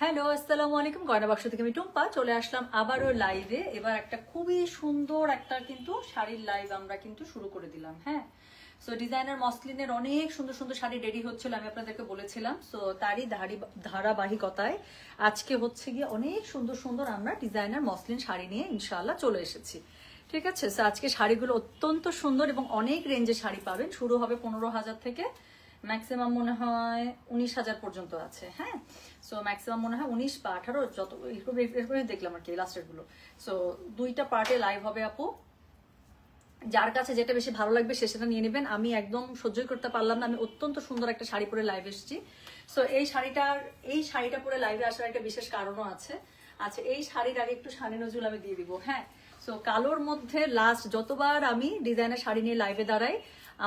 Hello, আসসালামু আলাইকুম। গয়না বাক্স থেকে আমি টুম্পা চলে আসলাম আবারও লাইভে। এবার একটা খুবই সুন্দর একটা কিন্তু শাড়ির লাইভ আমরা কিন্তু শুরু করে দিলাম। হ্যাঁ, সো ডিজাইনার মসলিনের অনেক সুন্দর সুন্দর শাড়ি রেডি হচ্ছিল, আমি আপনাদেরকে বলেছিলাম। সো তারই ধারাবাহিকতায় আজকে হচ্ছে গিয়ে অনেক সুন্দর সুন্দর আমরা ডিজাইনার মসলিন শাড়ি নিয়ে ইনশাআল্লাহ চলে এসেছি। ঠিক আছে, সো আজকে শাড়িগুলো অত্যন্ত সুন্দর এবং অনেক রেঞ্জের শাড়ি পাবেন। শুরু হবে 15,000 থেকে, ম্যাক্সিমাম মনে হয় 19,000 পর্যন্ত আছে। হ্যাঁ, সো ম্যাক্সিমাম মনে হয় 19 বা 18 যত এরকম দেখলাম আর কি লাস্টের গুলো। সো দুইটা পার্টে লাইভ হবে আপু, যার কাছে যেটা বেশি ভালো লাগবে সে সেটা নিয়ে নেবেন। আমি একদম সহ্যই করতে পারলাম না, আমি অত্যন্ত সুন্দর একটা শাড়ি পরে লাইভ এসেছি। সো এই শাড়িটা পরে লাইভে আসার একটা বিশেষ কারণও আছে। আচ্ছা, এই শাড়ির আগে একটু শানি নজরুল আমি দিয়ে দিব। হ্যাঁ, সো কালোর মধ্যে লাস্ট যতবার আমি ডিজাইনের শাড়ি নিয়ে লাইভে দাঁড়াই,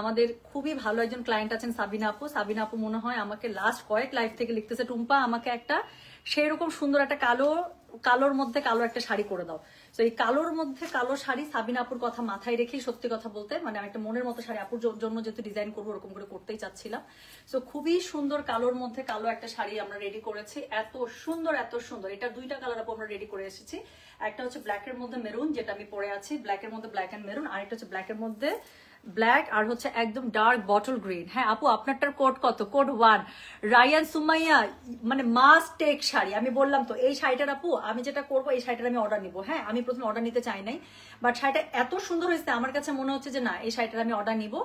আমাদের খুবই ভালো একজন ক্লায়েন্ট আছেন সাবিনা আপু। সাবিনা আপু মনে হয় আমাকে লাস্ট কয়েক লাইভ থেকে লিখতেছে, টুম্পা আমাকে একটা সেরকম সুন্দর একটা কালোর মধ্যে কালো একটা শাড়ি করে দাও। তো এই কালোর মধ্যে কালো শাড়ি সাবিনা আপুর কথা মাথায় রেখেই, সত্যি কথা বলতে মানে আমি একটা মনের মতো শাড়ি আপুর জন্য যেহেতু ডিজাইন করবো ওরকম করে করতেই চাচ্ছিলাম। তো খুবই সুন্দর কালোর মধ্যে কালো একটা শাড়ি আমরা রেডি করেছি। এত সুন্দর এত সুন্দর, এটা দুইটা কালার আপু আমরা রেডি করে এসেছি। একটা হচ্ছে ব্ল্যাকের মধ্যে মেরুন, যেটা আমি পরে আছি, ব্ল্যাকের মধ্যে ব্ল্যাক এন্ড মেরুন। আরেকটা হচ্ছে ব্ল্যাকের মধ্যে ব্ল্যাক, আর হচ্ছে একদম ডার্ক বটল গ্রিন। হ্যাঁ আপু, আপনারটার কোড কত? কোড 1। রায়ান সুমাইয়া, মানে মাস্ট টেক শাড়ি। আমি বললাম তো এই শাড়িটার আপু আমি যেটা করবো, এই শাড়িটার আমি অর্ডার নিবো। হ্যাঁ, আমি প্রথমে অর্ডার নিতে চাই নাই, বাট শাড়িটা এত সুন্দর হয়েছে আমার কাছে মনে হচ্ছে যে না, এই শাড়িটার আমি অর্ডার নিবো।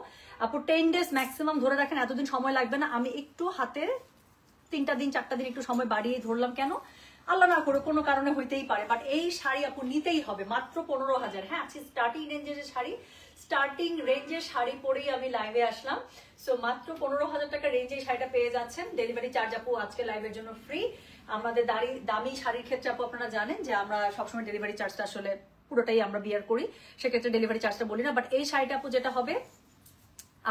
আপু 10 days ম্যাক্সিমাম ধরে রাখেন, এতদিন সময় লাগবে না। আমি একটু হাতে 3টা দিন 4টা দিন একটু সময় বাড়িয়ে ধরলাম, কেন আল্লাহ না করে কোনো কারণে হইতেই পারে। বাট এই শাড়ি আপু নিতেই হবে, মাত্র 15,000। হ্যাঁ, আজকে স্টার্টিং রেঞ্জের শাড়ি পরেই আমি লাইভে আসলাম। সো মাত্র 15,000 টাকা রেঞ্জে শাড়িটা পেয়ে যাচ্ছেন। ডেলিভারি চার্জ আপু আজকে লাইভের জন্য ফ্রি। আমাদের দামি শাড়ির ক্ষেত্রে আপু আপনারা জানেন যে আমরা সবসময় ডেলিভারি চার্জটা আসলে পুরোটাই আমরা বিয়ার করি, সেক্ষেত্রে ডেলিভারি চার্জটা বলি না। বাট এই শাড়িটা আপু যেটা হবে,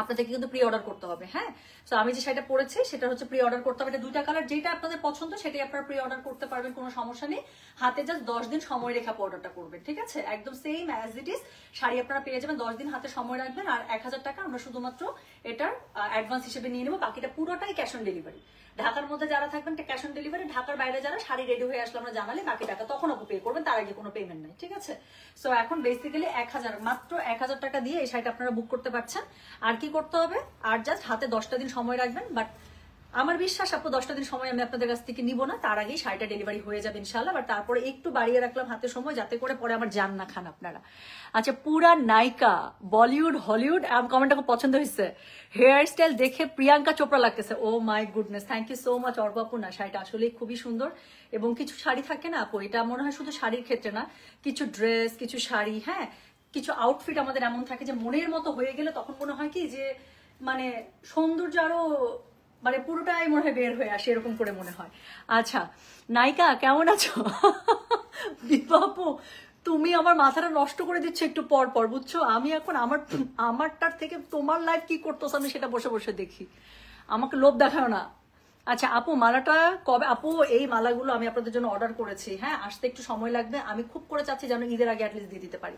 আপনাদেরকে কিন্তু প্রি অর্ডার করতে হবে। হ্যাঁ, তো আমি যে শাড়িটা পরেছি সেটা হচ্ছে প্রি অর্ডার করতে হবে। এটা দুইটা কালার, যেটা আপনাদের পছন্দ সেটাই আপনারা প্রি অর্ডার করতে পারবেন, কোনো সমস্যা নেই। হাতে জাস্ট 10 দিন সময় রেখে অর্ডারটা করবেন। ঠিক আছে, একদম same as it is sari আপনারা পেয়ে যাবেন। 10 দিন হাতে সময় রাখবেন, আর 1,000 টাকা আমরা শুধুমাত্র এটার অ্যাডভান্স হিসেবে নিয়ে নেবো। বাকিটা পুরোটাই ক্যাশ অন ডেলিভারি। ঢাকার মধ্যে যারা থাকবেন ক্যাশ অন ডেলিভারি, ঢাকার বাইরে যারা শাড়ি রেডি হয়ে আসলে আমরা জানালে বাকি টাকা তখন আপু পে করবেন, তার আগে কোনো পেমেন্ট নাই। ঠিক আছে, সো এখন বেসিক্যালি 1,000, মাত্র 1,000 টাকা দিয়ে এই শাড়িটা আপনারা বুক করতে পারছেন। আর কি করতে হবে, আর জাস্ট হাতে 10টা দিন সময় রাখবেন। বাট আমার বিশ্বাস আপু 10টা দিন সময় আমি আপনাদের কাছ থেকে নিব না, তার আগেই শাড়িটা ডেলিভারি হয়ে যাবে ইনশাআল্লাহ। বাট তারপরে একটু বাড়িয়ে রাখলাম হাতে সময়, যাতে করে পরে আমার জান না খান আপনারা। আচ্ছা, পুরা নায়িকা, বলিউড হলিউড, কমেন্টটা খুব পছন্দ হয়েছে। হেয়ার স্টাইল দেখে প্রিয়াঙ্কা চোপড়া লাগতেছে। Oh my goodness, thank you so much Arko আপু। না, শাড়িটা আসলে খুবই সুন্দর। এবং কিছু শাড়ি থাকে না আপু, এটা মনে হয় শুধু শাড়ির ক্ষেত্রে না, কিছু ড্রেস, কিছু শাড়ি, হ্যাঁ কিছু আউটফিট আমাদের এমন থাকে যে মনের মতো হয়ে গেলে তখন মনে হয় কি যে মানে সৌন্দর্য আরো মানে পুরোটাই মনে হয় বের হয়ে আসে, এরকম করে মনে হয়। আচ্ছা নায়িকা কেমন আছো? বিপাপু, তুমি আমার মাথাটা নষ্ট করে দিচ্ছ একটু পর পর, বুঝছো? আমি এখন আমারটার থেকে তোমার লাইফ কি করতেছো আমি সেটা বসে বসে দেখি, আমাকে লোভ দেখাও না। আচ্ছা আপু, মালাটা কবে? আপু এই মালাগুলো আমি আপনাদের জন্য অর্ডার করেছি। হ্যাঁ, আসতে একটু সময় লাগবে, আমি খুব করে চাচ্ছি যেন ঈদের আগে অ্যাটলিস্ট দিয়ে দিতে পারি।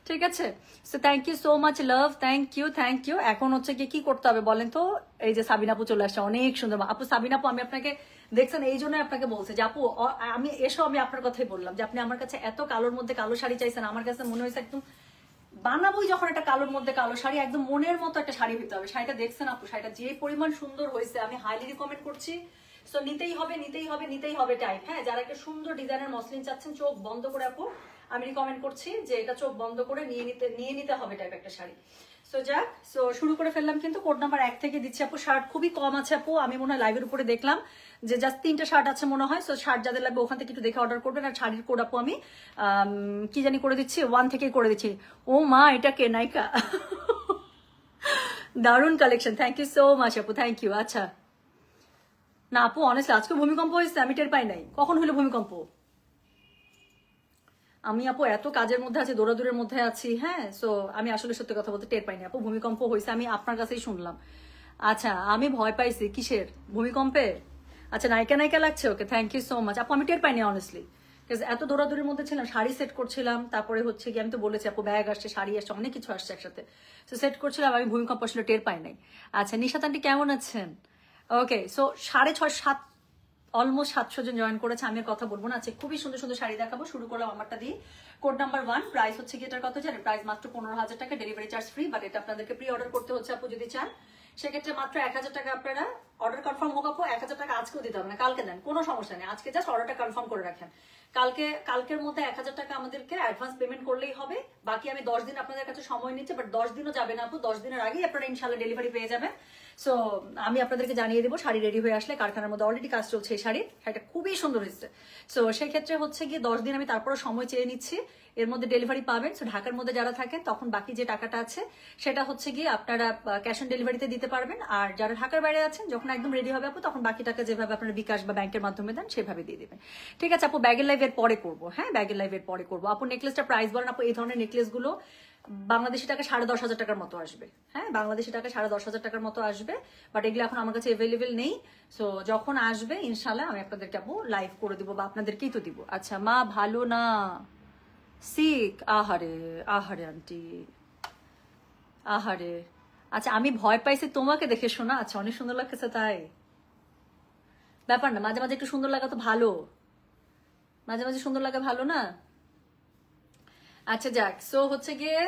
ঠিক আছে, so thank you so much love, thank you. এখন হচ্ছে কি করতে হবে বলেন তো? এই যে সাবিনা আপু চলে আসছে, অনেক সুন্দর আপু। সাবিনা আপু, আমি আপনাকে দেখছেন এই জন্য আপনাকে বলছে যে আপু আমি আমি আপনার কথাই বললাম যে আপনি আমার কাছে এত কালোর মধ্যে কালো শাড়ি চাইছেন, আমার কাছে মনে হয়েছে একদম বানাবোই যখন একটা কালোর মধ্যে কালো শাড়ি, একদম মনের মতো একটা শাড়ি হইতে হবে। শাড়িটা দেখছেন আপু, শাড়িটা যে পরিমাণ সুন্দর হয়েছে, আমি হাইলি রিকমেন্ড করছি। সো নিতেই হবে টাইপ। হ্যাঁ, যারা একটা সুন্দর ডিজাইনের মসলিন চাচ্ছেন চোখ বন্ধ করে আপু, আমি রিকমেন্ড করছি যে এটা চোখ বন্ধ করে নিয়ে নিতে হবে টাইপ একটা শাড়ি। সো যাক, সো শুরু করে ফেললাম কিন্তু। কোড নাম্বার 1 থেকে দিচ্ছি আপু। শার্ট খুবই কম আছে আপু, আমি মনে হয় লাইভের উপরে দেখলাম যে জাস্ট 3টা শার্ট আছে মনে হয়। সো শার্ট যাদের লাগবে ওখান থেকে একটু দেখে অর্ডার করবেন। আর শাড়ির কোড আপু আমি কি জানি করে দিচ্ছি, 1 থেকে করে দিচ্ছি। ও মা, এটা কে নায়িকা? দারুণ collection, thank you so much আপু, থ্যাংক ইউ। আচ্ছা না আপু, অনেস্টলি আজকে ভূমিকম্প হয়েছে, আমি টের পাই নাই। কখন হলো ভূমিকম্প? আমি আপু এত কাজের মধ্যে আছি, দৌড়াদৌড়ের মধ্যে আছি। হ্যাঁ, সো আমি আসলে সত্যি কথা বলতে টের পাইনি আপু, ভূমিকম্প হয়েছে আমি আপনার কাছেই শুনলাম। আচ্ছা, আমি ভয় পাইছি কিসের? ভূমিকম্পে? আচ্ছা, নায়িকা লাগছে, okay thank you so much আপু। আমি টের পাইনি অনেস্টলি, এত দৌড়াদৌড়ির মধ্যে ছিলাম, শাড়ি সেট করছিলাম, তারপরে হচ্ছে কি আমি তো বলেছি আপু ব্যাগ আসছে, শাড়ি আসছে, অনেক কিছু আসছে একসাথে। তো সেট করছিলাম, আমি ভূমিকম্প আসলে টের পাই নাই। আচ্ছা, নিশাত আন্টি কেমন আছেন? ওকে, সো 6:30 7 অলমোস্ট 700 জন জয়েন করেছে, আমি আর কথা বলবো না। আচ্ছা, খুবই সুন্দর সুন্দর শাড়ি দেখাবো। শুরু করলাম আমারটা দিয়ে। কোড নাম্বার 1, প্রাইস হচ্ছে কি এটার কত জানেন? প্রাইস মাত্র 15,000 টাকা, ডেলিভারি চার্জ ফ্রি। বাট এটা আপনাদেরকে প্রি অর্ডার করতে হচ্ছে আপু যদি চান, সেক্ষেত্রে মাত্র 1000 টাকা আপনারা অর্ডার কনফার্ম হোক আপু। 1000 টাকা আজকেও দিতে হবে না, কালকে দেন, কোনো সমস্যা নেই। আজকে জাস্ট অর্ডারটা কনফার্ম করে রাখেন। কালকের মধ্যে 1000 টাকা আমাদেরকে অ্যাডভান্স পেমেন্ট করলেই হবে। বাকি আমি 10 দিন আপনাদের কাছে সময় নিচ্ছি, বাট 10 দিনও যাবে না আপু। 10 দিনের আগেই আপনারা ইনশাল্লাহ ডেলিভারি পেয়ে যাবেন। সো আমি আপনাদেরকে জানিয়ে দেবো, শাড়ি রেডি হয়ে আসলে, কারখানার মধ্যে অলরেডি কাজ চলছে এই শাড়িটা খুবই সুন্দর হয়েছে। সো সেক্ষেত্রে হচ্ছে গিয়ে 10 দিন আমি তারপরে সময় চেয়ে নিচ্ছি, এর মধ্যে ডেলিভারি পাবেন। সো ঢাকার মধ্যে যারা থাকেন তখন বাকি যে টাকাটা আছে সেটা হচ্ছে গিয়ে আপনারা ক্যাশ অন ডেলিভারিতে দিতে পারবেন। আর যারা ঢাকার বাইরে আছেন, যখন একদম রেডি হবে আপু, তখন বাকি টাকা যেভাবে আপনারা বিকাশ বা ব্যাংকের মাধ্যমে দেন সেভাবে দিয়ে দেবেন। ঠিক আছে আপু, ব্যাগের লাইভের পরে করবো। হ্যাঁ, ব্যাগের লাইভের পরে করবো। আপু নেকলেসটা প্রাইস বলেন আপু। এই ধরনের নেকলেস গুলো বাংলাদেশি টাকা 10,500 টাকার মতো আসবে। হ্যাঁ, বাংলাদেশি টাকা 10,500 টাকার মতো আসবে। বাট এগুলো এখন আমার কাছে অ্যাভেলেবেল নেই। সো যখন আসবে ইনশাল্লাহ আমি আপনাদেরকে আপু লাইভ করে দিব, বা আপনাদেরকেই তো দিব। আচ্ছা, মা ভালো না, সিক, আহারে আহারে আন্টি, আহারে। আচ্ছা, আমি ভয় পাইছি তোমাকে দেখে শোনা। আচ্ছা, অনেক সুন্দর লাগতেছে তাই ব্যাপার না, মাঝে মাঝে একটু সুন্দর লাগা তো ভালো, মাঝে মাঝে সুন্দর লাগা ভালো না। আচ্ছা যাক, সো হচ্ছে গিয়ে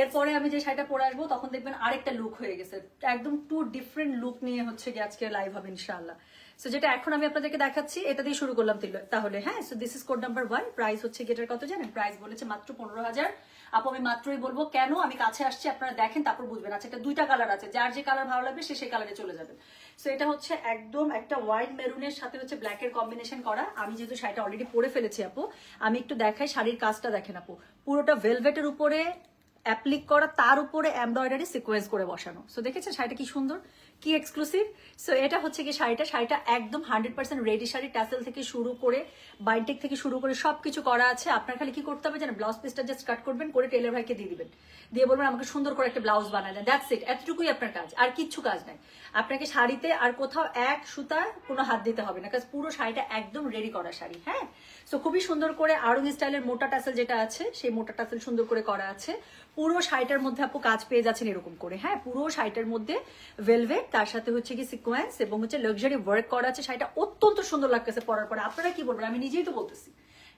এরপরে আমি যে শাড়িটা পরে আসবো তখন দেখবেন আরেকটা লুক হয়ে গেছে, একদম 2 ডিফারেন্ট লুক নিয়ে হচ্ছে গিয়ে আজকে লাইভ হবে ইনশাআল্লাহ। সো যেটা এখন আমি আপনাদেরকে দেখাচ্ছি এটা দিয়ে শুরু করলাম তাহলে। হ্যাঁ, so this is code number 1, price হচ্ছে গেটার কত জানেন? প্রাইস বলেছে মাত্র 15,000। আপু আমি মাত্রই বলবো কেন, আমি কাছে আসছি, আপনারা দেখেন তারপর বুঝবেন। আচ্ছা, এটা 2টা কালার আছে, যার যে কালার ভালো লাগবে সে সেই কালারে চলে যাবেন। সো এটা হচ্ছে একদম একটা হোয়াইট মেরুনের সাথে হচ্ছে ব্ল্যাকের কম্বিনেশন করা। আমি যেহেতু শাড়িটা অলরেডি পরে ফেলেছি আপু, আমি একটু দেখাই শাড়ির কাজটা দেখেন আপু। পুরোটা ভেলভেটের উপরে অ্যাপ্লিক করা, তার উপরে এমব্রয়ডারি সিকোয়েন্স করে বসানো। সো দেখেছেন শাড়িটা কি সুন্দর, কি এক্সক্লুসিভ। সো এটা হচ্ছে কি শাড়িটা একদম 100% রেডি শাড়ি, ট্যাসেল থেকে শুরু করে বাইন্টেক থেকে শুরু করে সবকিছু করা আছে। আপনার খালি কি করতে হবে জানেন? ব্লাউজ পিসটা জাস্ট কাট করবেন, করে টেলার ভাইকে দিয়ে দিবেন, দিয়ে বলবেন আমাকে সুন্দর করে একটা ব্লাউজ বানায় দেন। দ্যাটস ইট, এতটুকুই আপনার কাজ, আর কিচ্ছু কাজ নাই। আপনাকে শাড়িতে আর কোথাও এক সুতার কোনো হাত দিতে হবে না, কারণ পুরো শাড়িটা একদম রেডি করা শাড়ি। হ্যাঁ, সো খুবই সুন্দর করে আড়ং স্টাইলের মোটা টাসেল যেটা আছে, সেই মোটা টাসেল সুন্দর করে করা আছে। পুরো শাড়িটার মধ্যে আপু কাজ পেয়ে যাচ্ছেন এরকম করে। হ্যাঁ, পুরো শাড়িটার মধ্যে ভেলভেট, তার সাথে হচ্ছে কি সিকোয়েন্স এবং হচ্ছে লাক্সারি ওয়ার্ক করা আছে। শাড়িটা অত্যন্ত সুন্দর লাগতেছে পরার পরে। আপনারা কি বলবেন? আমি নিজেই তো বলতেছি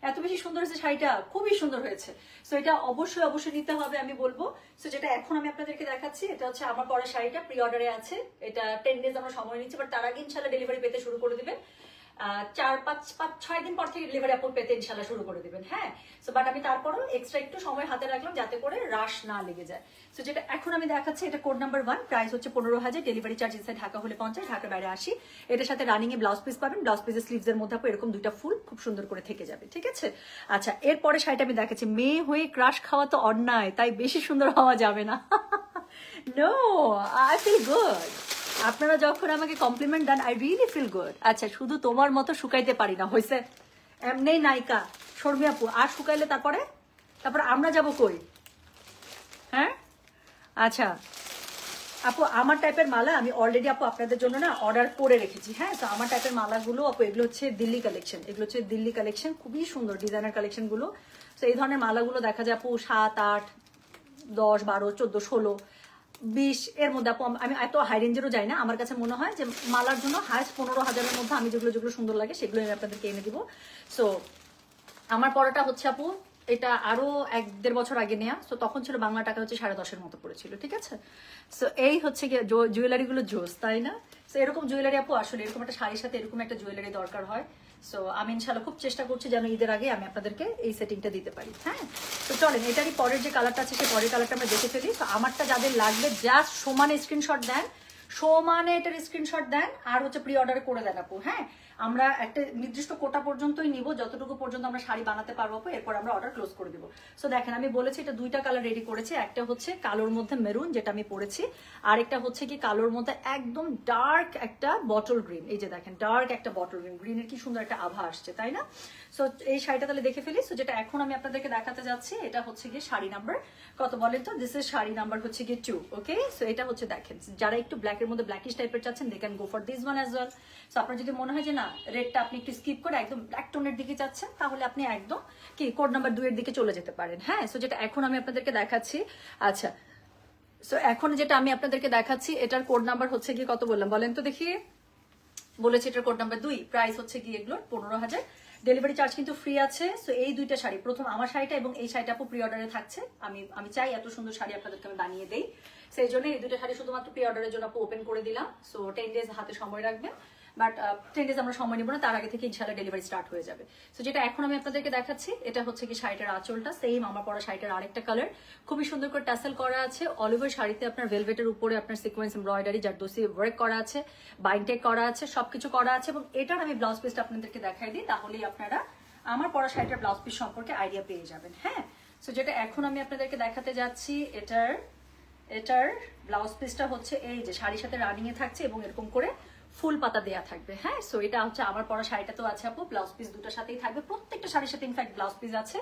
এত বেশি সুন্দর হয়েছে শাড়িটা, খুবই সুন্দর হয়েছে। সো এটা অবশ্যই নিতে হবে আমি বলবো। সো যেটা এখন আমি আপনাদেরকে দেখাচ্ছি এটা হচ্ছে আমার পরা শাড়িটা, প্রি অর্ডারে আছে। এটা 10 ডেজ আমরা সময় নিচ্ছি, বাট তার আগে ইনশাল্লাহ ডেলিভারি পেতে শুরু করে দিবেন। 4-5-6 দিন পর থেকে ডেলিভারি আপনি পেতে ইনশাল্লাহ শুরু করে দিবেন। হ্যাঁ, সো বাট আমি তারপরও এক্সট্রা একটু সময় হাতে রাখলাম যাতে করে রাশ না লেগে যায়। সো যেটা এখন আমি দেখাচ্ছি এটা কোড নাম্বার 1, প্রাইস হচ্ছে 15,000, ডেলিভারি চার্জ ইনসাইড ঢাকা হলে 50, ঢাকার বাইরে 80। এটার সাথে রানিং এ ব্লাউজ পিস পাবেন, ব্লাউজ পিসের স্লিভস এর মধ্যে এরকম 2টা ফুল খুব সুন্দর করে থেকে যাবে। ঠিক আছে, আচ্ছা এরপরে শাড়িটা আমি দেখাচ্ছি। মেয়ে হয়ে ক্রাশ খাওয়া তো অন্যায়, তাই বেশি সুন্দর হওয়া যাবে না। No, I feel good. আপনারা যখন আমাকে কমপ্লিমেন্ট দেন, আই রিয়েলি ফিল গুড। আচ্ছা, শুধু তোমার মতো শুকাইতে পারি না, হয়েছে এমনি নায়িকা শর্মি আপু। আর শুকাইলে তারপরে আমরা যাব কই? হ্যাঁ, আচ্ছা আপু আমার টাইপের মালা আমি অলরেডি আপু আপনাদের জন্য না অর্ডার করে রেখেছি। হ্যাঁ, তো আমার টাইপের মালাগুলো আপু এগুলো হচ্ছে দিল্লি কালেকশন, এগুলো হচ্ছে দিল্লি কালেকশন, খুবই সুন্দর ডিজাইনার কালেকশন গুলো। তো এই ধরনের মালাগুলো দেখা যায় আপু 7, 8, 10, 12, 14, 16, 20 এর মধ্যে আপু। আমি এত হাই রেঞ্জেরও যাই না। আমার কাছে মনে হয় যে মালার জন্য হাইস্ট 15,000-এর মধ্যে আমি যেগুলো সুন্দর লাগে সেগুলো আমি আপনাদেরকে এনে দিব। সো আমার পরাটা হচ্ছে আপু এটা আরো 1-1.5 বছর আগে নেয়া। সো তখন ছিল বাংলা টাকা হচ্ছে 10.5-এর মতো পড়েছিল। ঠিক আছে, সো এই হচ্ছে জুয়েলারি গুলো জোস, তাই না? সো এরকম জুয়েলারি আপু আসলে এরকম একটা শাড়ির সাথে এরকম একটা জুয়েলারি দরকার হয়। সো আমি ইনশাল্লাহ খুব চেষ্টা করছি যেন ঈদের আগে আমি আপনাদেরকে এই সেটিংটা দিতে পারি। হ্যাঁ, তো চলেন এটারই পরের যে কালারটা আছে সেই পরের কালারটা আমরা দেখে ফেলি। তো আমারটা যাদের লাগবে জাস্ট সমানে স্ক্রিনশট দেন, সমানে এটার স্ক্রিনশট দেন, আর হচ্ছে প্রি অর্ডারে করে দেন আপু। হ্যাঁ, আমরা একটা নির্দিষ্ট কোটা পর্যন্তই নিব, যতটুকু পর্যন্ত আমরা শাড়ি বানাতে পারবো আপু, এরপর আমরা অর্ডার ক্লোজ করে দিব। সো দেখেন আমি বলেছি এটা 2টা কালার রেডি করেছে। একটা হচ্ছে কালোর মধ্যে মেরুন যেটা আমি পরেছি, আর একটা হচ্ছে কি কালোর মধ্যে একদম ডার্ক একটা বটল গ্রিন। এই যে দেখেন ডার্ক একটা বটল গ্রিন, গ্রিনের কি সুন্দর একটা আভা আসছে, তাই না? সো এই শাড়িটা তাহলে দেখে ফেলি। সো যেটা এখন আমি আপনাদেরকে দেখাতে যাচ্ছি এটা হচ্ছে গিয়ে শাড়ি নাম্বার কত বলেন তো? দিস ইজ শাড়ি নাম্বার হচ্ছে গিয়ে 2। ওকে, সো এটা হচ্ছে দেখেন যারা একটু ব্ল্যাকের মধ্যে ব্ল্যাকিশ টাইপের চাচ্ছেন they can go for this one as well. So আপনার যদি মনে হয় যে না রেডটা আপনি একটু স্কিপ করে একদম ব্ল্যাক টোনের দিকে যাচ্ছেন, তাহলে আপনি একদম কি কোড নাম্বার 2 এর দিকে চলে যেতে পারেন। হ্যাঁ, সো যেটা এখন আমি আপনাদেরকে দেখাচ্ছি। আচ্ছা, সো এখন যেটা আমি আপনাদেরকে দেখাচ্ছি এটার কোড নাম্বার হচ্ছে গিয়ে কত বললাম বলেন তো দেখি? বলেছি এটার কোড নাম্বার 2, প্রাইস হচ্ছে গিয়ে এগুলোর 15,000, ডেলিভারি চার্জ কিন্তু ফ্রি আছে। সো এই দুইটা শাড়ি, প্রথম আমার শাড়িটা এবং এই শাড়িটা আপু প্রি অর্ডারে থাকছে। আমি চাই এত সুন্দর শাড়ি আপনাদেরকে আমি বানিয়ে দেই, সেই জন্য এই দুটো শাড়ি শুধুমাত্র প্রি অর্ডারের জন্য আপু ওপেন করে দিলাম। সো 10 ডেজ হাতে সময় রাখবেন, বাট 10 ডেজ আমরা সময় নিব না, তার আগে থেকে ইনশাআল্লাহ ডেলিভারি স্টার্ট হয়ে যাবে। সো যেটা এখন আমি আপনাদেরকে দেখাচ্ছি, এটা হচ্ছে কি শাড়িটার আঁচলটা, সেম আমার পরা শাড়িটার আরেকটা কালার, খুবই সুন্দর করে টাসেল করা আছে। অল ওভার শাড়িতে আপনার ভেলভেটের উপরে আপনার সিকোয়েন্স এমব্রয়ডারি জারদোসি ওয়ার্ক করা আছে, বাইন্টেক করা আছে, সবকিছু করা আছে। এবং এটার আমি ব্লাউজ পিসটা আপনাদেরকে দেখাই দিই, তাহলেই আপনারা আমার পরা শাড়িটার ব্লাউজ পিস সম্পর্কে আইডিয়া পেয়ে যাবেন। হ্যাঁ, সো যেটা এখন আমি আপনাদেরকে দেখাতে যাচ্ছি, এটার ব্লাউজ পিসটা হচ্ছে এই যে শাড়ির সাথে রানিং এ থাকছে এবং এরকম করে ফুল পাতা দেয়া থাকবে। হ্যাঁ, সো এটা হচ্ছে আমার পরা শাড়িটা তো আছে আপু, ব্লাউজ পিস দুটোর সাথেই থাকবে, প্রত্যেকটা শাড়ির সাথে ইনফ্যাক্ট ব্লাউজ পিস আছে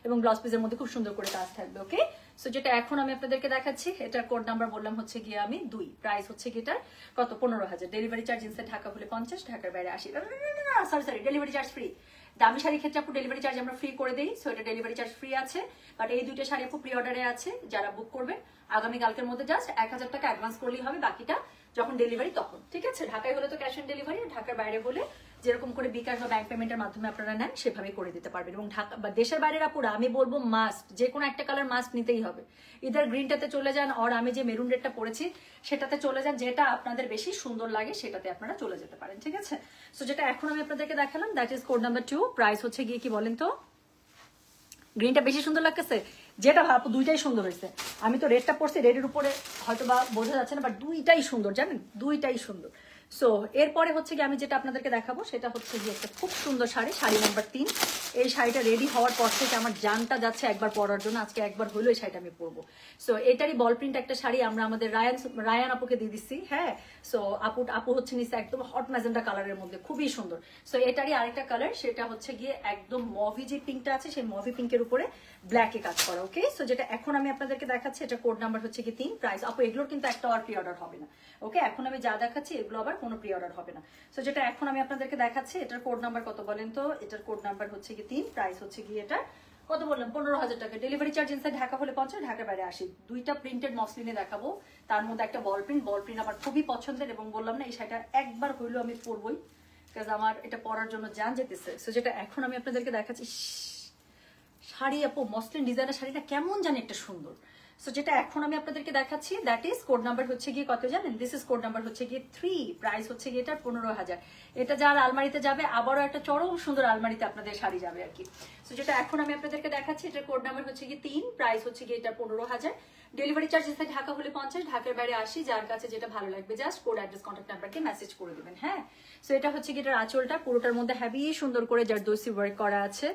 এবং ব্লাউজ পিসের মধ্যে খুব সুন্দর করে কাজ থাকবে। ওকে, সো যেটা এখন আমি আপনাদেরকে দেখাচ্ছি, এটার কোড নাম্বার বললাম হচ্ছে গিয়ে আমি 2, প্রাইস হচ্ছে গিটার কত 15,000, ডেলিভারি চার্জ ইনসাইড ঢাকা হলে 50, ঢাকার বাইরে 80। Sorry, delivery charge free. দামি শাড়ির ক্ষেত্রে আপু ডেলিভারি চার্জ আমরা ফ্রি করে দিই, সো এটা ডেলিভারি চার্জ ফ্রি আছে। বাট এই দুইটা শাড়ি আপু প্রি অর্ডারে আছে, যারা বুক করবেন আগামীকালকের মধ্যে জাস্ট 1000 টাকা অ্যাডভান্স করলেই হবে, বাকিটা যখন ডেলিভারি তখন। ঠিক আছে, ঢাকায় হলে তো ক্যাশ অন ডেলিভারি, ঢাকার বাইরে হলে যেরকম করে বিকাশ বা ব্যাংক পেমেন্টের মাধ্যমে আপনারা নেন সেভাবে করে দিতে পারবেন। এবং ঢাকা বা দেশের বাইরের আপুরা আমি বলবো মাস্ট, যে কোনো একটা কালার মাস্ট নিতেই হবে। ইদার গ্রিনটাতে চলে যান, আর আমি যে মেরুন রেডটা পরেছি সেটাতে চলে যান, যেটা আপনাদের বেশি সুন্দর লাগে সেটাতে আপনারা চলে যেতে পারেন। ঠিক আছে, সো যেটা এখন আমি আপনাদেরকে দেখালাম that is code number 2, price হচ্ছে গিয়ে কি বলেন তো, গ্রিনটা বেশি সুন্দর লাগতেছে, যেটা আপু দুইটাই সুন্দর হয়েছে। আমি তো রেডটা পরছি, রেডের উপরে হয়তো বা বোঝা যাচ্ছে না, বাট দুইটাই সুন্দর, জানেন, দুইটাই সুন্দর। সো এরপরে হচ্ছে কি আমি যেটা আপনাদেরকে দেখাবো সেটা হচ্ছে গিয়ে একটা খুব সুন্দর শাড়ি নাম্বার 3। এই শাড়িটা রেডি হওয়ার পর থেকে আমার জানটা যাচ্ছে একবার পরার জন্য, আজকে একবার হলো এই শাড়িটা আমি পরবো। সো এটারই বল প্রিন্ট একটা শাড়ি আমরা আমাদের রায়ান আপুকে দিয়ে দিচ্ছি। হ্যাঁ, সো আপু হচ্ছে নিচে একদম হট ম্যাজেন্টা কালারের মধ্যে, খুবই সুন্দর। সো এটারই আরেকটা কালার, সেটা হচ্ছে গিয়ে একদম মভি যে পিঙ্কটা আছে সেই মভি পিঙ্কের উপরে ব্ল্যাকে কাজ করা। ওকে, সো যেটা এখন আমি আপনাদেরকে দেখাচ্ছি, এটা কোড নাম্বার হচ্ছে কি 3, প্রাইস আপু এগুলোর কিন্তু একটা আর প্রি অর্ডার হবে না। ওকে, এখন আমি যা দেখাচ্ছি এগুলো আবার কোনো প্রি অর্ডার হবে না। সো যেটা এখন আমি আপনাদেরকে দেখাচ্ছি, এটার কোড নাম্বার কত বলেন তো, এটার কোড নাম্বার হচ্ছে কি 3, প্রাইস হচ্ছে গিয়ে এটা কত বললাম 15,000 টাকা, ডেলিভারি চার্জ ইনসাইড ঢাকা হলে 50, ঢাকার বাইরে 80। দুইটা প্রিন্টেড মসলিনে দেখাবো, তার মধ্যে একটা বল প্রিন্ট আমার খুবই পছন্দের, এবং বললাম না এই শাড়িটা একবার হইলো আমি পরবই, কাজ আমার এটা পরার জন্য জান যেতেছে। সো যেটা এখন আমি আপনাদেরকে দেখাচ্ছি, শাড়ি আপু মসলিন ডিজাইনের শাড়িটা কেমন জানি একটা সুন্দর। সো যেটা এখন আমি আপনাদেরকে দেখাচ্ছি দ্যাট ইজ কোড নাম্বার হচ্ছে গিয়ে কত জানেন, দিস ইজ কোড নাম্বার হচ্ছে গিয়ে 3, প্রাইস হচ্ছে গিয়ে এটা 15,000। এটা যার আলমারিতে যাবে আবারও একটা চরম সুন্দর আলমারিতে আপনাদের শাড়ি যাবে আর কি। সো যেটা এখন আমি আপনাদেরকে দেখাচ্ছি, এটার কোড নাম্বার হচ্ছে গিয়ে 3, প্রাইস হচ্ছে গিয়ে এটা 15,000, ডেলিভারি চার্জ ইনসাইড ঢাকা হলে 50, ঢাকার বাইরে 80। যার কাছে যেটা ভালো লাগবে জাস্ট কোড অ্যাড্রেস কন্ট্যাক্ট নাম্বারকে মেসেজ করে দেবেন। হ্যাঁ, সো এটা হচ্ছে গিয়ে এটার আঁচলটা, পুরোটার মধ্যে হেভি সুন্দর করে জারদোসি ওয়ার্ক করা আছে,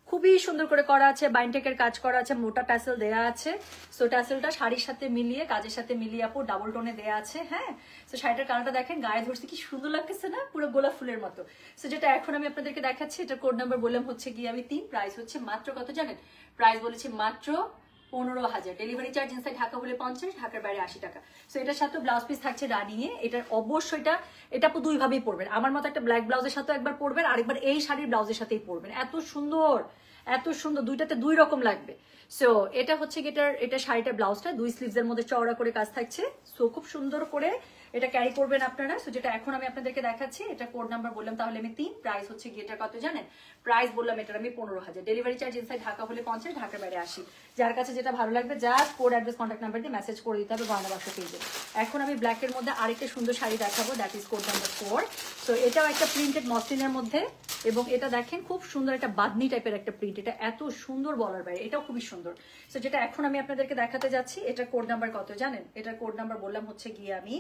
খুবই সুন্দর করে করা আছে, বাইনটেকের কাজ করা আছে, মোটা ট্যাসেল দেয়া আছে। সো ট্যাসেলটা শাড়ির সাথে মিলিয়ে, কাজের সাথে মিলিয়ে আপু ডাবল টোনে দেয়া আছে। হ্যাঁ, সো শাড়িটার কালারটা দেখেন, গায়ে ধরছে কি সুন্দর লাগতেছে না, পুরো গোলাপ ফুলের মতো। সো যেটা এখন আমি আপনাদেরকে দেখাচ্ছি, এটা কোড নাম্বার বললাম হচ্ছে গিয়ে আমি 3, প্রাইস হচ্ছে মাত্র কত জানেন, প্রাইস বলেছি মাত্র 15,000, ডেলিভারি চার্জ ইনসাইড ঢাকা হলে 50, ঢাকার বাইরে 80 টাকা। সো এটার সাথে ব্লাউজ পিস থাকছে রানিয়ে, এটার অবশ্যই এটা আপু দুইভাবেই পরবেন, আমার মতো একটা ব্ল্যাক ব্লাউজের সাথে একবার পরবেন, আরেকবার এই শাড়ির ব্লাউজের সাথেই পরবেন, এত সুন্দর এত সুন্দর, দুইটাতে দুই রকম লাগবে। সো এটা হচ্ছে এটা শাড়িটার ব্লাউজটা 2 স্লিভস এর মধ্যে চওড়া করে কাজ থাকছে। সো খুব সুন্দর করে এটা ক্যারি করবেন আপনারা। সো যেটা এখন আমি আপনাদেরকে দেখাচ্ছি, এটা কোড নাম্বার বললাম তাহলে আমি 3, প্রাইস হচ্ছে গিয়ে এটা কত জানেন, প্রাইস বললাম এটার আমি 15,000, ডেলিভারি চার্জ ইনসাইড ঢাকা হলে 50, ঢাকার বাইরে 80। যার কাছে যেটা ভালো লাগবে just code address contact number দিয়ে মেসেজ করে দিতে হবে গয়না বাক্স পেজে। এখন আমি ব্ল্যাকের মধ্যে আরেকটা সুন্দর শাড়ি দেখাবো, that is code number 4। So এটাও একটা প্রিন্টেড মসলিনের মধ্যে, এবং এটা দেখেন খুব সুন্দর একটা বাদনি টাইপের একটা প্রিন্ট, এটা এত সুন্দর বলার বাইরে, এটাও খুবই সুন্দর। সো যেটা এখন আমি আপনাদেরকে দেখাতে যাচ্ছি, এটা কোড নাম্বার কত জানেন, এটার কোড নাম্বার বললাম হচ্ছে গিয়ে আমি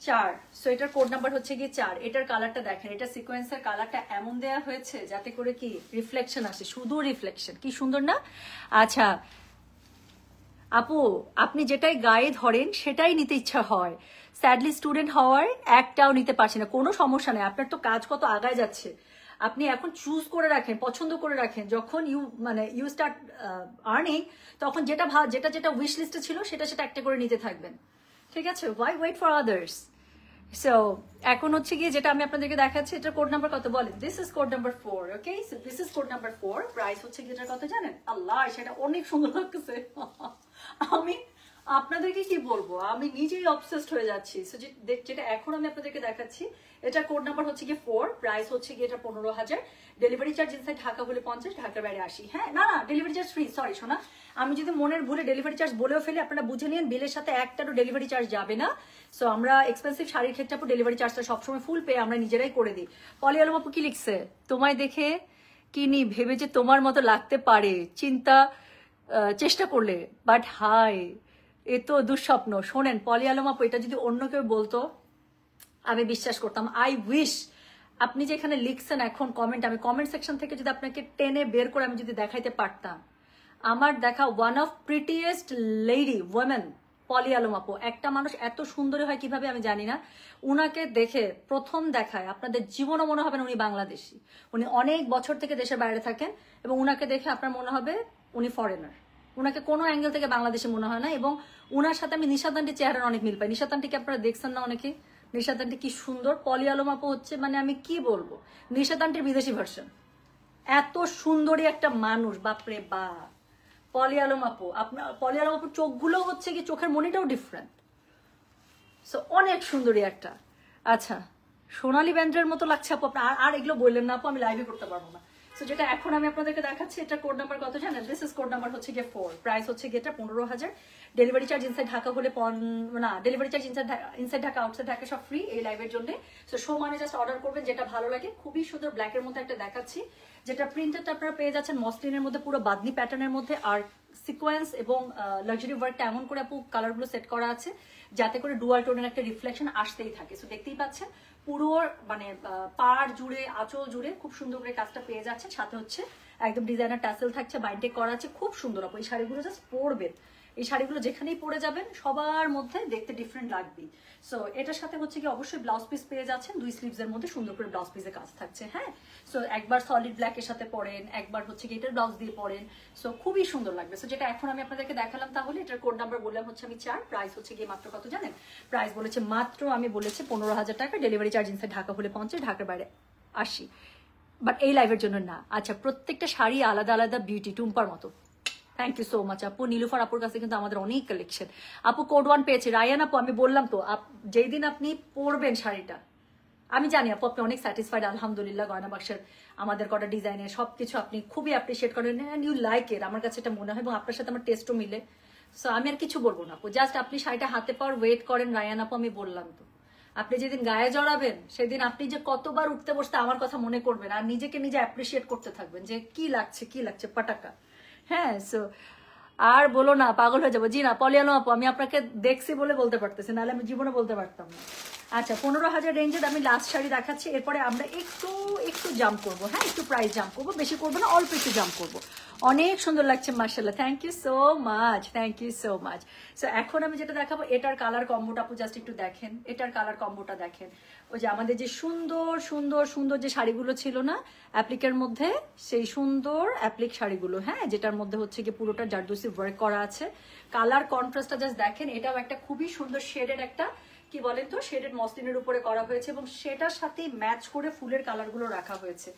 4। সো এটার কোড নাম্বার হচ্ছে গিয়ে 4। এটার কালারটা দেখেন, এটা সিকোয়েন্সের কালারটা এমন দেয়া হয়েছে যাতে করে কি রিফ্লেকশন আসে, শুধু রিফ্লেকশন, কি সুন্দর না। আচ্ছা আপু, আপনি যেটাই গায়ে ধরেন সেটাই নিতে ইচ্ছা হয়, স্যাডলি স্টুডেন্ট হওয়ার একটাও নিতে পারছি না, কোনো সমস্যা নেই, আপনার তো কাজ কত আগায় যাচ্ছে, আপনি এখন চুজ করে রাখেন, পছন্দ করে রাখেন, যখন ইউ স্টার্ট আর্নিং তখন যেটা যেটা উইশ লিস্টে ছিল সেটা একটা করে নিতে থাকবেন। ঠিক আছে, why wait for others. So এখন হচ্ছে গিয়ে যেটা আমি আপনাদেরকে দেখাচ্ছি, এটার কোড নাম্বার কত বলেন, this is code number 4। Okay, so this is code number 4, price হচ্ছে গিয়ে এটার কত জানেন, আল্লাহ সেটা অনেক সুন্দর লাগতেছে। আপনাদেরকে কি বলবো, আমি নিজেই অবসেসড হয়ে যাচ্ছি। যেটা এখন আমি আপনাদেরকে দেখাচ্ছি, এটা কোড নাম্বার হচ্ছে গিয়ে 4, প্রাইস হচ্ছে গিয়ে এটা 15,000, ডেলিভারি চার্জ ইনসাইড ঢাকা হলে 50, ঢাকার বাইরে 80। হ্যাঁ, না না, ডেলিভারি চার্জ ফ্রি। সরি শোনা, আমি যদি মনের ভুলে ডেলিভারি চার্জ বলেও ফেলি, আপনারা বুঝে নিন, বিলের সাথে একটারও ডেলিভারি চার্জ যাবে না। সো আমরা এক্সপেন্সিভ শাড়ির ক্ষেত্রে আপু ডেলিভারি চার্জটা সবসময় ফুল পে আমরা নিজেরাই করে দিই। পলি আলম আপু কি লিখছে, তোমায় দেখে কিনি ভেবে যে তোমার মতো লাগতে পারে, চেষ্টা করলে, বাট হাই, এ তো দুঃস্বপ্ন। শোনেন পলি আলম আপু, এটা যদি অন্য কেউ বলতো আমি বিশ্বাস করতাম। আই উইশ আপনি যে এখানে লিখছেন এখন কমেন্ট, আমি কমেন্ট সেকশন থেকে যদি আপনাকে টেনে বের করে আমি যদি দেখাইতে পারতাম, আমার দেখা one of prettiest lady women Poly Alam আপু। একটা মানুষ এত সুন্দরী হয় কিভাবে আমি জানি না। উনাকে দেখে প্রথম দেখায় আপনাদের জীবনও মনে হবে না উনি বাংলাদেশি। উনি অনেক বছর থেকে দেশের বাইরে থাকেন এবং উনাকে দেখে আপনার মনে হবে উনি ফরেনার। উনাকে কোনো অ্যাঙ্গেল থেকে বাংলাদেশে মনে হয় না। এবং উনার সাথে আমি নিশাত আন্টির চেহারার অনেক মিল পাই। নিশাত আন্টিকে আপনারা দেখছেন না অনেকে, নিশাত আন্টি কি সুন্দর। পলি আলম আপু হচ্ছে মানে আমি কি বলবো, নিশাত আন্টির বিদেশি ভার্সন। এত সুন্দরী একটা মানুষ, বাপরে বাপ। পলি আলম আপু, আপনার পলি আলম আপুর চোখগুলো হচ্ছে কি চোখের মনিটাও ডিফারেন্ট। সো অনেক সুন্দরী একটা। আচ্ছা, সোনালী ব্যান্ডের মতো লাগছে আপু আপনার। আর এগুলো বললেন না আপু, আমি লাইভে করতে পারবো না। সো যেটা এখন আমি আপনাদেরকে দেখাচ্ছি, এটা কোড নাম্বার কত জানেন? দিস ইজ কোড নাম্বার হচ্ছে গিয়ে 4, প্রাইস হচ্ছে গিয়ে এটা 15,000, ডেলিভারি চার্জ ইনসাইড ঢাকা হলে না, delivery charge inside Dhaka outside Dhaka সব ফ্রি এই লাইভের জন্য। সো শো মানে জাস্ট অর্ডার করবেন যেটা ভালো লাগে। খুবই সুন্দর ব্ল্যাকের মধ্যে একটা দেখাচ্ছি, যেটা প্রিন্টেডটা আপনারা পেয়ে যাচ্ছেন মসলিনের মধ্যে, পুরো বাদনি প্যাটার্নের মধ্যে। আর সিকোয়েন্স এবং লাক্সারি ওয়ার্কটা এমন করে আপু কালারগুলো সেট করা আছে যাতে করে ডুয়াল টোনের একটা রিফ্লেকশন আসতেই থাকে। সো দেখতেই পাচ্ছেন পুরো মানে পাড় জুড়ে আঁচল জুড়ে খুব সুন্দর করে কাজটা পেয়ে যাচ্ছে। সাথে হচ্ছে একদম ডিজাইনার টাসেল থাকছে, বাইন্ডে করা আছে, খুব সুন্দর আপু। এই শাড়িগুলো জাস্ট পরবেন, এই শাড়িগুলো যেখানেই পরে যাবেন সবার মধ্যে দেখতে ডিফারেন্ট লাগবে। সো এটার সাথে হচ্ছে কি অবশ্যই ব্লাউজ পিস পেয়ে যাচ্ছেন, 2 স্লিভসের মধ্যে সুন্দর করে ব্লাউজ পিসের কাজ থাকছে। হ্যাঁ, সো একবার সলিড ব্ল্যাকের সাথে পরেন, একবার হচ্ছে কি এটার ব্লাউজ দিয়ে পরেন, সো খুবই সুন্দর লাগবে। সো যেটা এখন আমি আপনাদেরকে দেখালাম, তাহলে এটার কোড নাম্বার বললাম হচ্ছে আমি 4, প্রাইস হচ্ছে গিয়ে মাত্র কত জানেন? প্রাইস বলেছে মাত্র, আমি বলেছি 15,000 টাকা, ডেলিভারি চার্জ ইনসাইড ঢাকা হলে 50, ঢাকার বাইরে 80। বাট এই লাইভের জন্য না। আচ্ছা, প্রত্যেকটা শাড়ি আলাদা আলাদা বিউটি, টুম্পার মতো। থ্যাংক ইউ সো মাচ আপু। নীলুফার আপুর কাছে কিন্তু আমাদের অনেক কালেকশন। আপু কোড 1 পেয়েছে। রায়ান আপু, আমি বললাম তো, যেই দিন আপনি পরবেন শাড়িটা, আমি জানি আপু আপনি অনেক স্যাটিসফাইড আলহামদুলিল্লাহ। গয়না বাক্সের আমাদের কটা ডিজাইনের সবকিছু আপনি খুবই অ্যাপ্রিসিয়েট করেন অ্যান্ড ইউ লাইক ইট। আমার কাছে এটা মনে হয় এবং আপনার সাথে আমার টেস্টও মিলে। সো আমি আর কিছু বলবো না আপু, জাস্ট আপনি শাড়িটা হাতে পাওয়ার ওয়েট করেন। রায়ান আপু, আমি বললাম তো, আপনি যেদিন গায়ে জড়াবেন সেদিন আপনি যে কতবার উঠতে বসতে আমার কথা মনে করবেন আর নিজেকে নিজে অ্যাপ্রিসিয়েট করতে থাকবেন যে কি লাগছে কি লাগছে পাটাকা। হ্যাঁ, সো আর বলো না, পাগল হয়ে যাবো। জি না পলি আলম আপু, আমি আপনাকে দেখছি বলে বলতে পারতেছি, নাহলে আমি জীবনে বলতে পারতাম না। আচ্ছা, 15,000 রেঞ্জের আমি লাস্ট শাড়ি দেখাচ্ছি, এরপরে আমরা একটু একটু জাম্প করবো। হ্যাঁ, একটু প্রাইস জাম্প করবো, বেশি করবো না, অল্প একটু জাম্প করবো। অনেক সুন্দর লাগছে মার্শাল্লাহ, thank you so much, thank you so much. So এখন আমি যেটা দেখাবো, এটার কালার কম্বোটা আপু জাস্ট একটু দেখেন, এটার কালার কম্বোটা দেখেন। ওই যে আমাদের যে সুন্দর সুন্দর সুন্দর যে শাড়িগুলো ছিল না অ্যাপ্লিকের মধ্যে, সেই সুন্দর অ্যাপ্লিক শাড়িগুলো, হ্যাঁ, যেটার মধ্যে হচ্ছে কি পুরোটা জারদোসি ওয়ার্ক করা আছে। কালার কন্ট্রাস্টটা জাস্ট দেখেন। এটাও একটা খুবই সুন্দর শেডের একটা, কি বলেন তো, শেডেড মসলিনের উপরে করা হয়েছে এবং সেটার সাথেই ম্যাচ করে ফুলের কালারগুলো রাখা হয়েছে।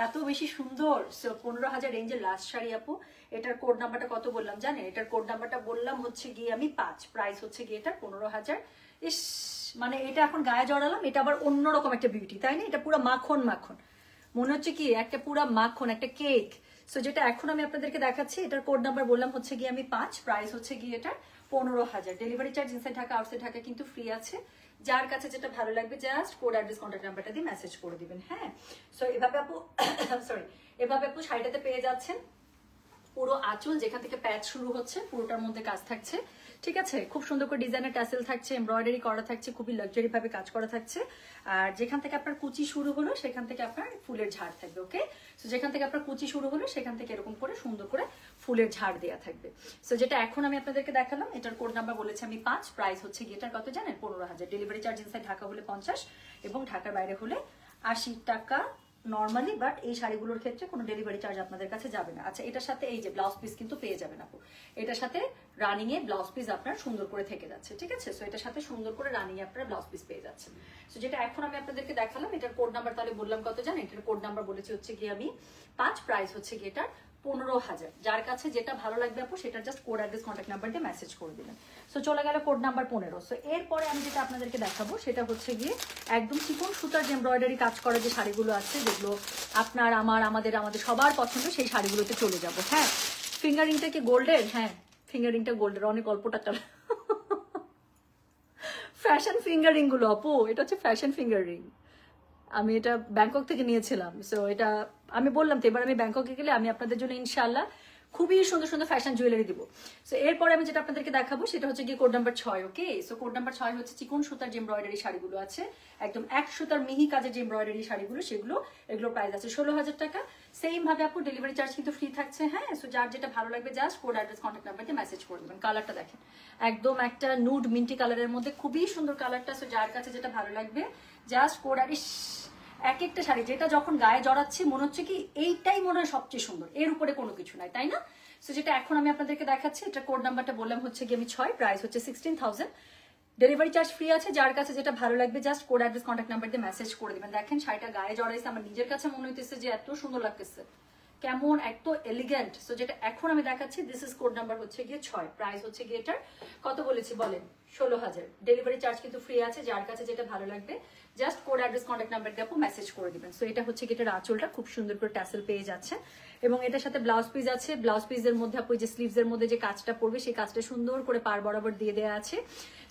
এত বেশি সুন্দর। 15,000 রেঞ্জের লাস্ট শাড়ি আপু। এটার কোড নাম্বারটা কত বললাম জানেন? এটার কোড নাম্বারটা বললাম হচ্ছে গিয়ে আমি 5, প্রাইস হচ্ছে গিয়ে এটা 15,000। ইস, মানে এটা এখন গায়ে জড়ালাম, এটা আবার অন্যরকম একটা বিউটি, তাই না? এটা পুরো মাখন মাখন, মনে হচ্ছে কি একটা পুরো মাখন, একটা কেক। সো যেটা এখন আমি আপনাদেরকে দেখাচ্ছি, এটার কোড নাম্বার বললাম হচ্ছে গিয়ে আমি 5, প্রাইস হচ্ছে গিয়ে এটা 15,000, delivery charge inside Dhaka outside Dhaka কিন্তু ফ্রি আছে। যার কাছে যেটা ভালো লাগবে জাস্ট কোড অ্যাড্রেস কন্ট্যাক্ট নাম্বারটা দিয়ে মেসেজ করে দিবেন। হ্যাঁ, সো এভাবে আপু এভাবে আপু শাড়িটাতে পেয়ে যাচ্ছেন পুরো আঁচল, যেখান থেকে প্যাচ শুরু হচ্ছে পুরোটার মধ্যে কাজ থাকছে। ঠিক আছে, খুব সুন্দর করে ডিজাইনের টাসেল থাকছে, এমব্রয়ডারি করা থাকছে, খুবই লাক্সারি ভাবে কাজ করা থাকছে। আর যেখান থেকে আপনার কুচি শুরু হলো সেখান থেকে আপনার ফুলের ঝাড় থাকবে। ওকে, সো যেখান থেকে আপনার কুচি শুরু হলো সেখান থেকে এরকম করে সুন্দর করে ফুলের ঝাড় দেওয়া থাকবে। সো যেটা এখন আমি আপনাদেরকে দেখালাম, এটার কোড নাম্বার বলেছি আমি 5, প্রাইস হচ্ছে গিয়েটার কত জানেন? 15,000, ডেলিভারি চার্জ ইনসাইড ঢাকা হলে 50 এবং ঢাকার বাইরে হলে 80 টাকা নর্মালি। বাট এই শাড়িগুলোর ক্ষেত্রে কোনো ডেলিভারি চার্জ আপনাদের কাছে যাবে না। আচ্ছা, এটার সাথে এই যে ব্লাউজ পিস কিন্তু পেয়ে যাবেন আপু। এটার সাথে রানিং এ ব্লাউজ পিস আপনার সুন্দর করে থেকে যাচ্ছে, ঠিক আছে? সো এটার সাথে সুন্দর করে রানিং এ আপনারা ব্লাউজ পিস পেয়ে যাচ্ছেন। সো যেটা এখন আমি আপনাদেরকে দেখালাম, এটার কোড নাম্বার তাহলে বললাম কত জানেন? এটার কোড নাম্বার বলেছি হচ্ছে কি আমি 5, প্রাইস হচ্ছে কি এটার 15,000। যার কাছে যেটা ভালো লাগবে আপু সেটা just code address contact number দিয়ে মেসেজ করে দিবেন। সো চলে গেল কোড নাম্বার 15। সো এরপরে আমি যেটা আপনাদেরকে দেখাবো সেটা হচ্ছে গিয়ে একদম চিকন সুতার যে এমব্রয়ডারি কাজ করা যে শাড়িগুলো আছে, যেগুলো আপনার আমাদের সবার পছন্দ, সেই শাড়িগুলোতে চলে যাব। হ্যাঁ, ফিঙ্গারিংটা কি গোল্ডের? হ্যাঁ, ফিঙ্গারিংটা গোল্ডের, অনেক অল্প টাকা। ফ্যাশন ফিঙ্গারিং গুলো আপু, এটা হচ্ছে ফ্যাশন ফিঙ্গারিং। আমি এটা ব্যাংকক থেকে নিয়েছিলাম। সো এটা আমি বললাম তো, এবার আমি ব্যাংককে গেলে আমি আপনাদের জন্য ইনশাআল্লাহ খুবই সুন্দর সুন্দর ফ্যাশন জুয়েলারি দিব। সো এরপরে আমি যেটা আপনাদেরকে দেখাবো সেটা হচ্ছে গিয়ে কোড নাম্বার 6। ওকে, সো কোড নাম্বার 6 হচ্ছে চিকন সুতার যে এমব্রয়ডারি শাড়িগুলো আছে, একদম এক সুতার মিহি কাজের যে এমব্রয়ডারি শাড়িগুলো, এগুলো প্রাইস আছে 16,000 টাকা। সেম ভাবে আপু ডেলিভারি চার্জ কিন্তু ফ্রি থাকছে। হ্যাঁ, সো যার যেটা ভালো লাগবে just code address contact number দিয়ে মেসেজ করে দেবেন। কালারটা দেখেন, একদম একটা নুড মিন্টি কালারের মধ্যে খুবই সুন্দর কালারটা। সো যার কাছে যেটা ভালো লাগবে জাস্ট কোড এক একটা শাড়ি যেটা যখন গায়ে জড়াচ্ছি মনে হচ্ছে কি এইটাই মনে হয় সবচেয়ে সুন্দর, এর উপরে কোনো কিছু নাই, তাই না? সো যেটা এখন আমি আপনাদেরকে দেখাচ্ছি, এটা কোড নাম্বারটা বললাম হচ্ছে কি আমি 6, প্রাইস হচ্ছে 16,000। ডেলিভারি চার্জ ফ্রি আছে। যার কাছে যেটা ভালো লাগবে just code address contact number দিয়ে মেসেজ করে দিবেন। দেখেন শাড়িটা গায়ে জড়াইছে, আমার নিজের কাছে মনে হইতেছে যে এত সুন্দর লাগতেছে, কেমন এত এলিগেন্ট। সো যেটা এখন আমি দেখাচ্ছি, দিস ইজ কোড নাম্বার হচ্ছে গিয়ে 6, প্রাইস হচ্ছে গিয়ে এটার কত বলেছি বলেন? 16,000। ডেলিভারি চার্জ কিন্তু ফ্রি আছে। যার কাছে যেটা ভালো লাগবে just code address contact number দিয়ে আপু মেসেজ করে দিবেন। সো এটা হচ্ছে কি এটার আঁচলটা খুব সুন্দর করে ট্যাসেল পেয়ে যাচ্ছে, এবং এটার সাথে ব্লাউজ পিস আছে। ব্লাউজ পিসের মধ্যে আপু যে স্লিভস এর মধ্যে যে কাজটা পড়বে সেই কাজটা সুন্দর করে পার বরাবর দিয়ে দেওয়া আছে।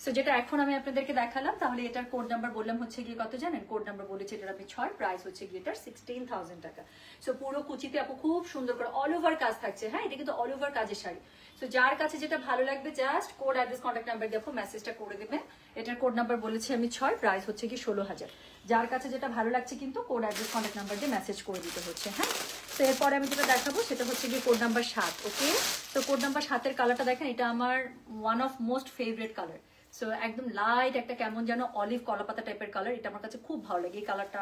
সো যেটা এখন আমি আপনাদেরকে দেখালাম, তাহলে এটার কোড নাম্বার বললাম হচ্ছে গিয়ে কত জানেন? কোড নাম্বার বলেছি এটার আমি 6, প্রাইস হচ্ছে গিয়ে এটার 16,000 টাকা। সো পুরো কুচিতে আপু খুব সুন্দর করে অল ওভার কাজ থাকছে। হ্যাঁ, এটা কিন্তু অল ওভার কাজের শাড়ি। সো যার কাছে যেটা ভালো লাগবে just code address contact number দিয়ে আপু মেসেজটা করে দেবেন। এটার কোড নাম্বার বলেছি আমি 6, প্রাইস হচ্ছে কি 16,000। যার কাছে যেটা ভালো লাগছে কিন্তু কোড অ্যাড্রেস কন্ট্যাক্ট নাম্বার দিয়ে মেসেজ করে দিতে হচ্ছে। হ্যাঁ, তো এরপরে আমি যেটা দেখাবো সেটা হচ্ছে গিয়ে কোড নাম্বার 7। ওকে, তো কোড নাম্বার 7-এর কালারটা দেখেন, এটা আমার one of most favourite colour. So একদম লাইট একটা কেমন যেন অলিভ কলাপাতা টাইপের কালার, এটা আমার কাছে খুব ভালো লাগে। এই কালারটা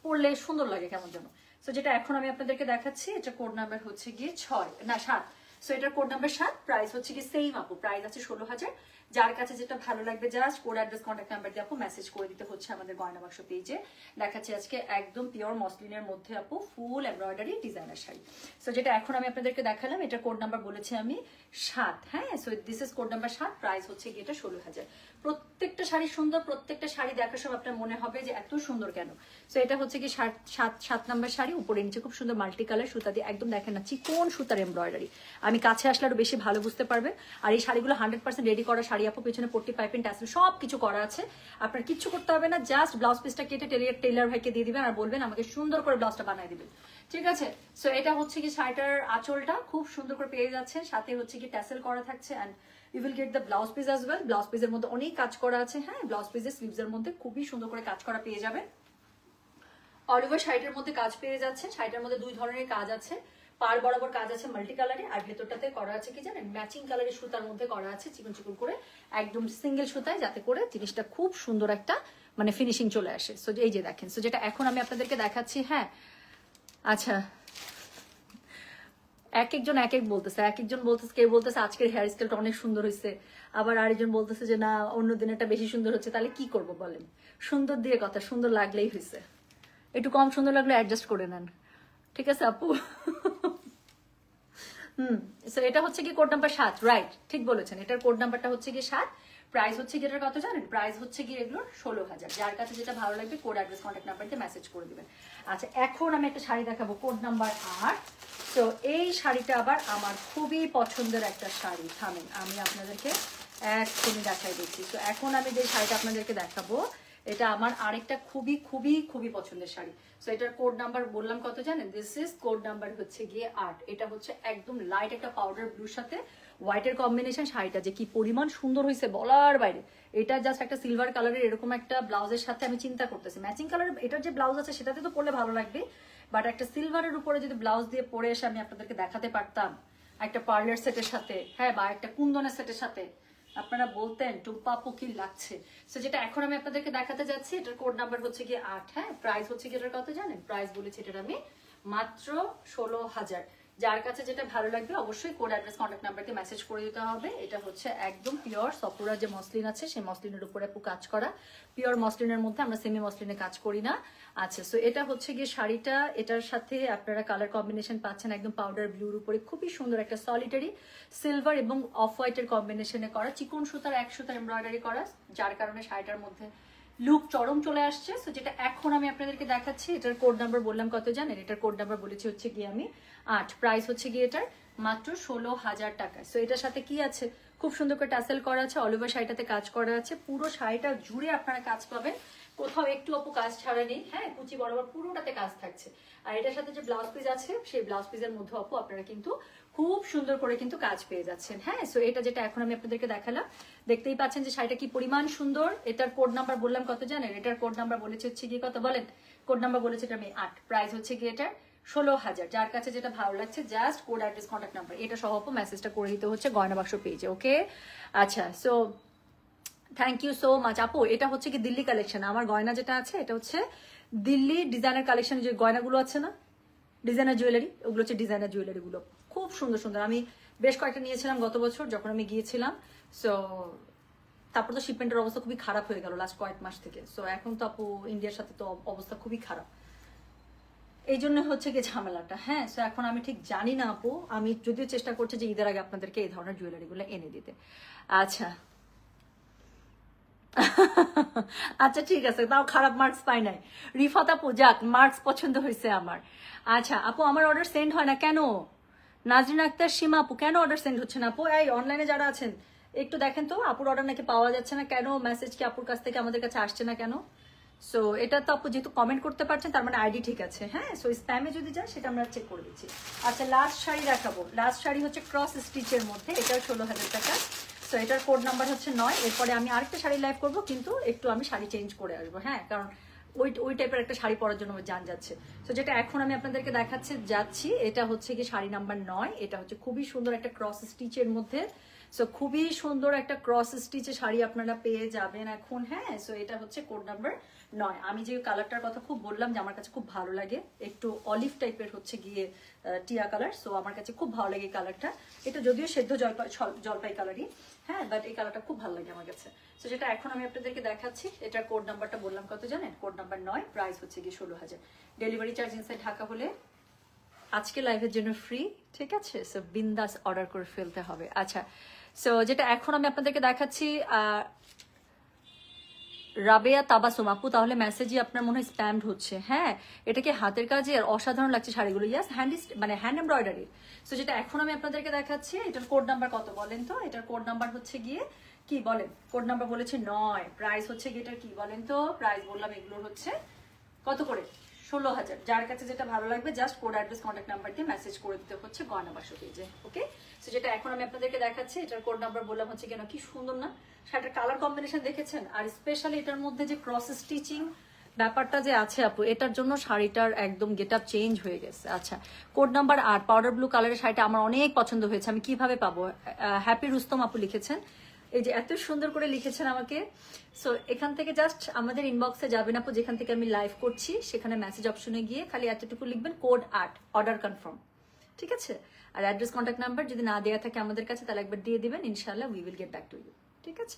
পরলে সুন্দর লাগে কেমন যেন। সো যেটা এখন আমি আপনাদেরকে দেখাচ্ছি, এটা কোড নাম্বার হচ্ছে গিয়ে 7। সো এটার কোড নাম্বার 7, প্রাইস হচ্ছে কি সেম আপু, প্রাইস আছে 16,000। যার কাছে যেটা ভালো লাগবে just code address contact number দিয়ে আপু মেসেজ করে দিতে হচ্ছে আমাদের গয়না বাক্স পেজে। দেখাচ্ছি আজকে একদম পিওর মসলিনের মধ্যে আপু ফুল এমব্রয়ডারি ডিজাইনার শাড়ি। সো যেটা এখন আমি আপনাদেরকে দেখালাম, এটা কোড নাম্বার বলেছি আমি 7। হ্যাঁ, so this is code number 7, price হচ্ছে গিয়ে এটা 16,000। প্রত্যেকটা শাড়ি সুন্দর, প্রত্যেকটা শাড়ি দেখার সময় আপনার মনে হবে যে এত সুন্দর কেন। সো এটা হচ্ছে কি 7 নাম্বার শাড়ি, উপরে নিচে খুব সুন্দর মাল্টি কালার সুতা দিয়ে, একদম দেখেন না চিকন সুতার এমব্রয়ডারি। আমি কাছে আসলে আরো বেশি ভালো বুঝতে পারবেন। আর এই শাড়িগুলো 100% রেডি করা শাড়ি আপু, পেছনে পট্টি পাইপিং টাসেল সব কিছু করা আছে। আপনার কিচ্ছু করতে হবে না, জাস্ট ব্লাউজ পিসটা কেটে টেলার ভাইকে দিয়ে দিবেন আর বলবেন আমাকে সুন্দর করে ব্লাউজটা বানিয়ে দিবেন, ঠিক আছে? সো এটা হচ্ছে কি শাড়িটার আঁচলটা খুব সুন্দর করে পেয়ে যাচ্ছে, সাথে হচ্ছে কি ট্যাসেল করা থাকছে, and you will get the blouse piece as well. Blouse পিসের মধ্যে অনেক কাজ করা আছে। হ্যাঁ, ব্লাউজ পিসের স্লিভস এর মধ্যে খুবই সুন্দর করে কাজ করা পেয়ে যাবেন। অল ওভার শাড়িটার মধ্যে কাজ পেয়ে যাচ্ছে। শাড়িটার মধ্যে 2 ধরনের কাজ আছে, পার বরাবর কাজ আছে মাল্টি কালারে, আর ভেতরটাতে করা আছে কি জানেন? ম্যাচিং কালারের সুতার মধ্যে করা আছে চিকন চিকন করে, একদম সিঙ্গেল সুতায়, যাতে করে জিনিসটা খুব সুন্দর একটা মানে ফিনিশিং চলে আসে। সো এই যে দেখেন, সো যেটা এখন আমি আপনাদেরকে দেখাচ্ছি। হ্যাঁ, আচ্ছা, একজন বলতেছে, কেউ বলতেছে আজকের হেয়ার স্টাইলটা অনেক সুন্দর হয়েছে, আবার আরেকজন বলতেছে যে না অন্য দিনেরটা বেশি সুন্দর হচ্ছে। তাহলে কি করব বলেন? সুন্দর দিয়ে কথা, সুন্দর লাগলেই হয়েছে, একটু কম সুন্দর লাগলে অ্যাডজাস্ট করে নেন, ঠিক আছে আপু? সো এটা হচ্ছে কি কোড নাম্বার 7, রাইট, ঠিক বলেছেন। এটার কোড নাম্বারটা হচ্ছে কি 7, প্রাইস হচ্ছে কি এটার কত জানেন? প্রাইস হচ্ছে কি এগুলোর 16,000। যার কাছে যেটা ভালো লাগবে কোড অ্যাড্রেস কন্ট্যাক্ট নাম্বার দিয়ে মেসেজ করে দিবেন। আচ্ছা, এখন আমি একটা শাড়ি দেখাবো, কোড নাম্বার 8। তো এই শাড়িটা আবার আমার খুবই পছন্দের একটা শাড়ি। থামেন, আমি আপনাদেরকে এক্ষুনি দেখাই দিচ্ছি। তো এখন আমি যে শাড়িটা আপনাদেরকে দেখাবো, এটা আমার আরেকটা খুবই খুবই খুবই পছন্দের শাড়ি। সো এটার কোড নাম্বার বললাম কত জানেন? দিস ইজ কোড নাম্বার হচ্ছে গিয়ে 8। এটা হচ্ছে একদম লাইট একটা পাউডার ব্লুর সাথে হোয়াইটের কম্বিনেশন। শাড়িটা যে কি পরিমাণ সুন্দর হয়েছে বলার বাইরে। এটা জাস্ট একটা সিলভার কালারের এরকম একটা ব্লাউজের সাথে আমি চিন্তা করতেছি, ম্যাচিং কালারের এটার যে ব্লাউজ আছে সেটাতে তো পরলে ভালো লাগবে, বাট একটা সিলভারের উপরে যদি ব্লাউজ দিয়ে পরে এসে আমি আপনাদেরকে দেখাতে পারতাম একটা পার্লার সেটের সাথে, হ্যাঁ, বা একটা কুন্দনের সেটের সাথে, আপনারা বলতেন টুম্পা আপু কি লাগছে। সো যেটা এখন আমি আপনাদেরকে দেখাতে যাচ্ছি, এটার কোড নাম্বার হচ্ছে গিয়ে 8। হ্যাঁ, প্রাইস হচ্ছে কি এটার কত জানেন? প্রাইস বলেছি এটার আমি মাত্র 16,000। যার কাছে যেটা ভালো লাগবে অবশ্যই কোড অ্যাড্রেস কন্ট্যাক্ট নাম্বারকে মেসেজ করে দিতে হবে। এটা হচ্ছে একদম পিওর সফুরা যে মসলিন আছে সেই মসলিনের উপরে আপু কাজ করা, পিওর মসলিনের মধ্যে আমরা সেমি মসলিনে কাজ করি না। আচ্ছা, সো এটা হচ্ছে গিয়ে শাড়িটা, এটার সাথে আপনারা কালার কম্বিনেশন পাচ্ছেন একদম পাউডার ব্লুর উপরে খুবই সুন্দর একটা সলিটারি সিলভার এবং অফ হোয়াইটের কম্বিনেশনে করা, চিকন সুতার এক সুতার এমব্রয়ডারি করা, যার কারণে শাড়িটার মধ্যে লুক চরম চলে আসছে। সো যেটা এখন আমি আপনাদেরকে দেখাচ্ছি, এটার কোড নাম্বার বললাম কত জানেন? এটার কোড নাম্বার বলেছি হচ্ছে গিয়ে আমি 8, প্রাইস হচ্ছে গিয়ে এটার মাত্র 16,000 টাকা। সো এটার সাথে কি আছে, খুব সুন্দর করে টাসেল করা আছে, অল ওভার শাড়িটাতে কাজ করা আছে, পুরো শাড়িটা জুড়ে আপনারা কাজ পাবেন, কোথাও একটু অপু কাজ ছাড়া নেই। হ্যাঁ, কুচি বরাবর পুরোটাতে কাজ থাকছে। আর এটার সাথে যে ব্লাউজ পিস আছে সেই ব্লাউজ পিসের মধ্যে অপু আপনারা কিন্তু খুব সুন্দর করে কিন্তু কাজ পেয়ে যাচ্ছেন। হ্যাঁ, সো এটা যেটা এখন আমি আপনাদেরকে দেখালাম, দেখতেই পাচ্ছেন যে শাড়িটা কি পরিমাণ সুন্দর। এটার কোড নাম্বার বললাম কত জানেন? এটার কোড নাম্বার বলেছে হচ্ছে গিয়ে কত বলেন? কোড নাম্বার বলেছে এটা আমি 8, প্রাইস হচ্ছে গিয়ে এটার 16,000। যার কাছে যেটা ভালো লাগছে just code address contact number এটা সহ মেসেজটা করে দিতে হচ্ছে গয়না বাক্স পেজে। ওকে, আচ্ছা, so thank you so much আপু। এটা হচ্ছে কি দিল্লি কালেকশন, আমার গয়না যেটা আছে এটা হচ্ছে দিল্লি ডিজাইনার কালেকশন। যে গয়নাগুলো আছে না ডিজাইনার জুয়েলারি, ওগুলো হচ্ছে ডিজাইনার জুয়েলারি গুলো, খুব সুন্দর সুন্দর। আমি বেশ কয়েকটা নিয়েছিলাম গত বছর যখন আমি গিয়েছিলাম। সো তারপর তো শিপমেন্টের অবস্থা খুবই খারাপ হয়ে গেল লাস্ট কয়েক মাস থেকে। সো এখন তো আপু ইন্ডিয়ার সাথে তো অবস্থা খুবই খারাপ, এই জন্য হচ্ছে কি ঝামেলাটা। হ্যাঁ, সো এখন আমি ঠিক জানি না আপু, আমি যদিও চেষ্টা করছি যে ঈদের আগে আপনাদেরকে এই ধরনের জুয়েলারি গুলো এনে দিতে। আচ্ছা আচ্ছা ঠিক আছে, তাও খারাপ মার্কস পাই নাই। রিফাত আপু যাক, মার্কস পছন্দ হয়েছে আমার। আচ্ছা আপু, আমার অর্ডার সেন্ড হয় না কেন? নাজরিন আক্তার, সীমা আপু, কেন অর্ডার সেন্ড হচ্ছে না আপু? এই অনলাইনে যারা আছেন একটু দেখেন তো, আপুর অর্ডার নাকি পাওয়া যাচ্ছে না কেন? মেসেজ কি আপুর কাছ থেকে আমাদের কাছে আসছে না কেন? সো এটা তো আপু যেহেতু কমেন্ট করতে পারছেন তার মানে আইডি ঠিক আছে। হ্যাঁ, সো স্প্যামে যদি যায় সেটা আমরা চেক করে দিচ্ছি। আচ্ছা, লাস্ট শাড়ি দেখাবো। লাস্ট শাড়ি হচ্ছে ক্রস স্টিচের মধ্যে, এটাও 16,000 টাকা। সো এটার কোড নাম্বার হচ্ছে 9। এরপরে আমি আরেকটা শাড়ি লাইভ করবো, কিন্তু একটু আমি শাড়ি চেঞ্জ করে আসবো। হ্যাঁ, কারণ ওই টাইপের একটা শাড়ি পরার জন্য জান যাচ্ছে। তো যেটা এখন আমি আপনাদেরকে দেখাচ্ছি যাচ্ছি, এটা হচ্ছে কি শাড়ি নাম্বার 9। এটা হচ্ছে খুবই সুন্দর একটা ক্রস স্টিচের মধ্যে। সো খুবই সুন্দর একটা ক্রস স্টিচের শাড়ি আপনারা পেয়ে যাবেন এখন। হ্যাঁ, সো এটা হচ্ছে কোড নাম্বার 9। আমি যে কালারটার কথা খুব বললাম যে আমার কাছে খুব ভালো লাগে, একটু অলিভ টাইপের হচ্ছে গিয়ে টিয়া কালার। সো আমার কাছে খুব ভালো লাগে এই কালারটা। এটা যদিও সেদ্ধ জলপাই কালারই, হ্যাঁ, বাট এই কালারটা খুব ভালো লাগে আমার কাছে। সো যেটা এখন আমি আপনাদেরকে দেখাচ্ছি, এটার কোড নাম্বারটা বললাম কত জানেন? কোড নাম্বার 9, প্রাইস হচ্ছে গিয়ে 16,000। ডেলিভারি চার্জ ইনসাইড ঢাকা হলে আজকে লাইভের জন্য ফ্রি, ঠিক আছে? সো বিন্দাস অর্ডার করে ফেলতে হবে। আচ্ছা, সো যেটা এখন আমি আপনাদেরকে দেখাচ্ছি, রাবেয়া তাবাসুম আপু, তাহলে মেসেজই আপনার মনে হয় স্প্যামড হচ্ছে। হ্যাঁ, এটাকে হাতের কাজে অসাধারণ লাগছে শাড়িগুলো। ইয়াস, মানে হ্যান্ড এমব্রয়ডারি। সো যেটা এখন আমি আপনাদেরকে দেখাচ্ছি, এটার কোড নাম্বার কত বলেন তো? এটার কোড নাম্বার হচ্ছে গিয়ে কি বলেন? কোড নাম্বার বলেছে 9, প্রাইস হচ্ছে গিয়ে এটার কি বলেন তো? প্রাইস বললাম এগুলোর হচ্ছে কত করে? 16,000। যার কাছে যেটা ভালো লাগবে just code address contact number দিয়ে মেসেজ করে দিতে হচ্ছে গয়না বাক্স পেজে। ওকে, সো যেটা এখন আমি আপনাদেরকে দেখাচ্ছি, এটার কোড নাম্বার বললাম হচ্ছে কেন, কি সুন্দর না শাড়িটার কালার কম্বিনেশন দেখেছেন? আর স্পেশালি এটার মধ্যে যে ক্রস স্টিচিং ব্যাপারটা যে আছে আপু, এটার জন্য শাড়িটার একদম গেট আপ চেঞ্জ হয়ে গেছে। আচ্ছা, কোড নাম্বার 8, পাউডার ব্লু কালারের শাড়িটা আমার অনেক পছন্দ হয়েছে। আমি কিভাবে পাবো? হ্যাপি রুস্তম আপু লিখেছেন, এই যে এত সুন্দর করে লিখেছেন আমাকে। সো এখান থেকে জাস্ট আমাদের ইনবক্সে যাবেন আপু, যেখান থেকে আমি লাইভ করছি, সেখানে মেসেজ অপশনে গিয়ে খালি এতটুকু লিখবেন কোড 8, অর্ডার কনফার্ম, ঠিক আছে? আর অ্যাড্রেস কন্ট্যাক্ট নাম্বার যদি না দেওয়া থাকে আমাদের কাছে, তাহলে একবার দিয়ে দিবেন, ইনশাআল্লাহ we will get back to you, ঠিক আছে?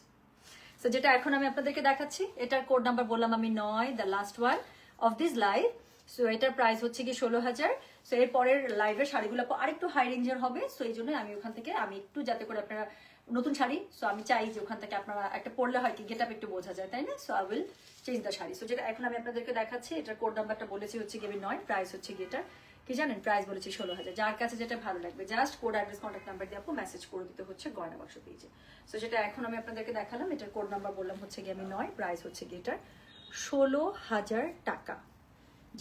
সো যেটা এখন আমি আপনাদেরকে দেখাচ্ছি, এটার কোড নাম্বার বললাম আমি 9, the last one of this live. So এটার প্রাইস হচ্ছে কি 16,000। সো এর পরের লাইভের শাড়িগুলো আরেকটু হাই রেঞ্জের হবে। সো এই জন্য আমি ওখান থেকে আমি একটু যাতে করে আপনারা নতুন শাড়ি, সো আমি চাই যে ওখান থেকে আপনারা একটা পরলে হয় কি গেট আপ একটু বোঝা যায়, তাই না? So I will change the sari. So যেটা এখন আমি আপনাদেরকে দেখাচ্ছি, এটার কোড নাম্বারটা বলেছি হচ্ছে কি 9, প্রাইস হচ্ছে কি এটার কি জানেন? প্রাইস বলেছি 16,000। যার কাছে যেটা ভালো লাগবে just code address contact number দিয়ে আপু মেসেজ করে দিতে হচ্ছে গয়না বাক্স পেজে। সো যেটা এখন আমি আপনাদেরকে দেখালাম, এটার কোড নাম্বার বললাম হচ্ছে কি 9, প্রাইস হচ্ছে কি এটার 16,000 টাকা।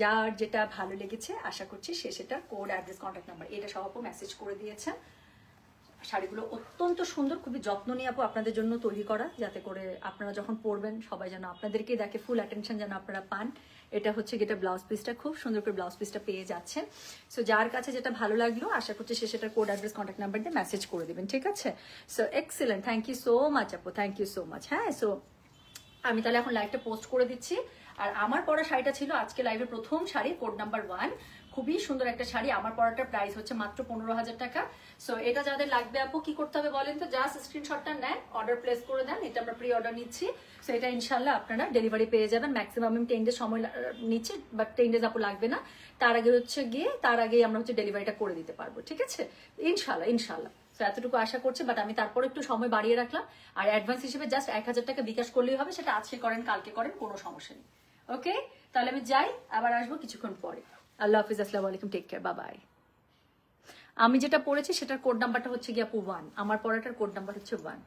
যার যেটা ভালো লেগেছে আশা করছি সে সেটা কোড অ্যাড্রেস কন্ট্যাক্ট নাম্বার এটা সহ আপু মেসেজ করে দিয়েছেন। শাড়িগুলো অত্যন্ত সুন্দর, খুবই যত্ন নিয়ে আপু আপনাদের জন্য তৈরি করা, যাতে করে আপনারা যখন পরবেন সবাই যেন আপনাদেরকেই দেখে, ফুল অ্যাটেনশন যেন আপনারা পান। এটা হচ্ছে গিয়ে ব্লাউজ পিসটা, খুব সুন্দর করে ব্লাউজ পিসটা পেয়ে যাচ্ছেন। সো যার কাছে যেটা ভালো লাগলো আশা করছি সে সেটা কোড অ্যাড্রেস কন্ট্যাক্ট নাম্বার দিয়ে মেসেজ করে দেবেন, ঠিক আছে? So excellent, thank you so much আপু, থ্যাংক ইউ সো মাচ। হ্যাঁ, সো আমি তাহলে এখন লাইভটা পোস্ট করে দিচ্ছি। আর আমার পরা শাড়িটা ছিল আজকে লাইভের প্রথম শাড়ি, কোড নাম্বার 1, খুবই সুন্দর একটা শাড়ি। আমার পরাটার প্রাইস হচ্ছে মাত্র 15,000 টাকা। সো এটা যাদের লাগবে আপু কি করতে হবে বলেন তো, জাস্ট স্ক্রিনশটটা নেন, অর্ডার প্লেস করে দেন। এটা আমরা প্রি অর্ডার নিচ্ছি। সো এটা ইনশাল্লাহ আপনারা ডেলিভারি পেয়ে যাবেন। ম্যাক্সিমাম 10 ডেজ সময় নিচ্ছি, বাট 10 ডেজ আপু লাগবে না। তার আগে তার আগেই আমরা ডেলিভারিটা করে দিতে পারবো, ঠিক আছে ইনশাল্লাহ ইনশাল্লাহ। তো এতটুকু আশা করছি, বাট আমি তারপর একটু সময় বাড়িয়ে রাখলাম। আর অ্যাডভান্স হিসেবে জাস্ট 1,000 টাকা বিকাশ করলেই হবে, সেটা আজকে করেন কালকে করেন, কোনো সমস্যা নেই। ওকে, তাহলে আমি যাই, আবার আসবো কিছুক্ষণ পরে। আল্লাহ হাফিজ, আসসালামু আলাইকুম, টেক কেয়ার, বাই বাই। আমি যেটা পড়েছি সেটার কোড নাম্বারটা হচ্ছে গিয়ে আপু 1, আমার পড়াটার কোড নাম্বার হচ্ছে 1।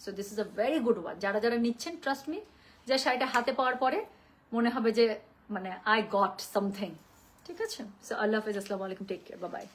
So this is a very good one. যারা যারা নিচ্ছেন, ট্রাস্ট মি, যে শাড়িটা হাতে পাওয়ার পরে মনে হবে যে মানে আই গট সামথিং, ঠিক আছে। সো আল্লাহ হাফিজ, আসসালামু আলাইকুম, টেক কেয়ার, বাই বাই।